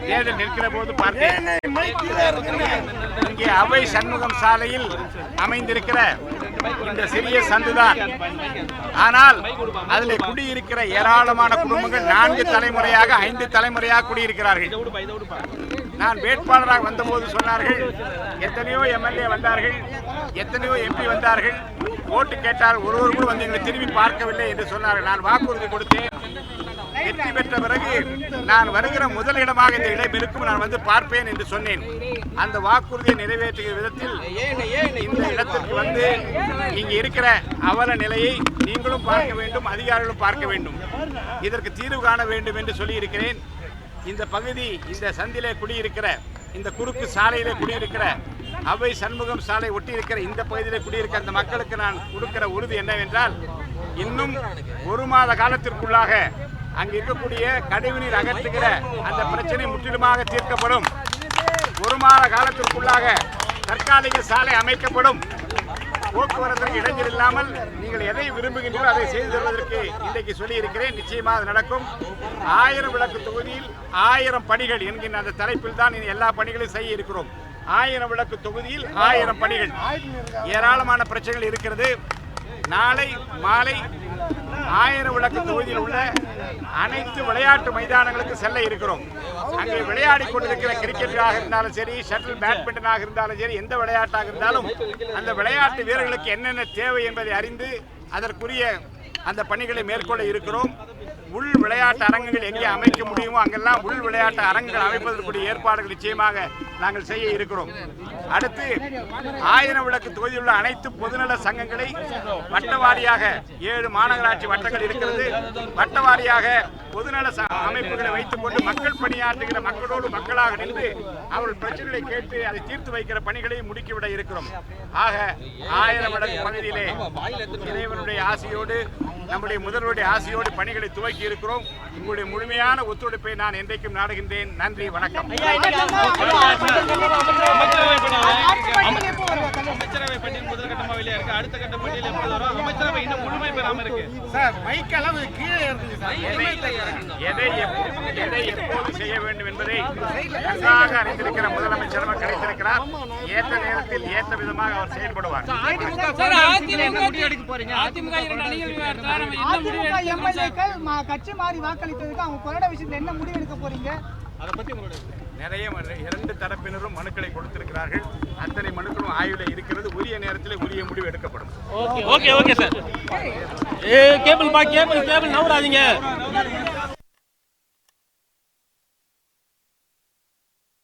தேர்தல் நிற்கிற போது பார்த்தேன். இங்கே அவை சண்முகம் சாலையில் அமைந்திருக்கிற இந்த சிறிய சந்துதான். ஆனால் அதில் குடியிருக்கிற ஏராளமான குடும்பங்கள் 4 தலைமுறையாக 5 தலைமுறையாக குடியிருக்கிறார்கள். நான் வேட்பாளராக வந்தபோது சொன்னார்கள், எத்தனையோ எம்எல்ஏ வந்தார்கள், எத்தனையோ எம்பி வந்தார்கள், ஓட்டு கேட்டால் ஒருவர் கூட வந்து எங்களை திரும்பி பார்க்கவில்லை என்று சொன்னார்கள். நான் வாக்குறுதி கொடுத்தேன். வெற்றி பெற்ற பிறகு நான் வருகிற முதலிடமாக இந்த இடம் இருக்கும், நான் வந்து பார்ப்பேன் என்று சொன்னேன். அந்த வாக்குறுதியை நிறைவேற்றுகிற விதத்தில் இந்த இடத்திற்கு வந்து இங்கே இருக்கிற அவல நிலையை நீங்களும் பார்க்க வேண்டும், அதிகாரிகளும் பார்க்க வேண்டும், இதற்கு தீர்வு காண வேண்டும் என்று சொல்லியிருக்கிறேன். இந்த பகுதி, இந்த சந்திலே குடியிருக்கிற, இந்த குறுக்கு சாலையிலே குடியிருக்கிற, அவை சண்முகம் சாலை ஒட்டி இருக்கிற இந்த பகுதியிலே குடியிருக்கிற அந்த மக்களுக்கு நான் கொடுக்கிற உறுதி என்னவென்றால், இன்னும் 1 மாத காலத்திற்குள்ளாக அங்கு இருக்கக்கூடிய கழிவுநீர் அகற்றுகிற அந்த பிரச்சனை முற்றிலுமாக தீர்க்கப்படும். 1 மாத காலத்திற்குள்ளாக தற்காலிக சாலை அமைக்கப்படும். போக்குவரத்துக்கு இடைஞ்சல் இல்லாமல் நீங்கள் எதை விரும்புகின்றோ அதை செய்து தருவதற்கு இன்றைக்கு சொல்லி இருக்கிறேன். நிச்சயமாக அது நடக்கும். 1000 விளக்கு தொகுதியில் 1000 பணிகள் என்கின்ற அந்த தலைப்பில் தான் எல்லா பணிகளையும் செய்ய இருக்கிறோம். 1000 விளக்கு தொகுதியில் 1000 பணிகள். ஏராளமான பிரச்சனைகள் இருக்கிறது. நாளை மாலை 1000 விளக்கு தொகுதியில் உள்ள அனைத்து விளையாட்டு மைதானங்களுக்கு செல்ல இருக்கிறோம். அங்கே விளையாடி கொண்டிருக்கிற கிரிக்கெட்டாக இருந்தாலும் சரி, ஷட்டில் பேட்மிண்டனாக இருந்தாலும் சரி, எந்த விளையாட்டாக இருந்தாலும் அந்த விளையாட்டு வீரர்களுக்கு என்னென்ன தேவை என்பதை அறிந்து அதற்குரிய அந்த பணிகளை மேற்கொள்ள இருக்கிறோம். உள் விளையாட்டு அரங்குகள் எங்கே அமைக்க முடியுமோ அங்கெல்லாம் உள் விளையாட்டு அரங்குகள் அமைப்பதற்குரிய ஏற்பாடுகள் நிச்சயமாக நாங்கள் செய்ய இருக்கிறோம். அடுத்து 1000 விளக்கு தொகுதியில் உள்ள அனைத்து பொதுநல சங்கங்களை வட்டவாரியாக 7 மாநகராட்சி வட்டங்கள் இருக்கிறது. வட்டவாரியாக பொதுநல அமைப்புகளை வைத்துக் கொண்டு மக்கள் பணியாற்றுகிற மக்களோடு மக்களாக நின்று அவர்கள் பிரச்சனைகளை கேட்டு அதை தீர்த்து வைக்கிற பணிகளை முடுக்கிவிட இருக்கிறோம். ஆக 1000 விளக்கு பகுதியிலே இறைவனுடைய ஆசையோடு, நம்முடைய முதல்வருடைய ஆசையோடு பணிகளை துவக்கி இருக்கிறோம். உங்களுடைய முழுமையான ஒத்துழைப்பை நான் என்றைக்கும் நாடுகின்றேன். நன்றி, வணக்கம். அமைச்சரவை பட்டியல் முதல் கட்டமாக வெளியே இருக்கு. அடுத்த கட்ட பட்டியல் எப்போது வரும்? அமைச்சரவை இன்னும் முழுமை பெறாம இருக்கு சார். மைக் அளவு கீழே இருக்குது சார். எதை எப்போது செய்ய வேண்டும் என்பதை நன்றாக அறிந்திருக்கிற முதலமைச்சர் கிடைத்திருக்கிறார். ஏற்ற நேரத்தில் ஏற்ற விதமாக அவர் செயல்படுவார். கட்சி மாறி வாக்களித்ததுக்கு அவங்க கொரோனா விஷயத்துல என்ன முடிவு எடுக்க போறீங்க? அதை பத்தி உங்களோட நிறைய 2 தரப்பினரும் மனுக்களை கொடுத்திருக்கிறார்கள். அத்தனை மனுக்களும் ஆய்வில் இருக்கிறது. உரிய நேரத்தில் உரிய முடிவு எடுக்கப்படும். Okay sir. கேபிள் நவராதீங்க.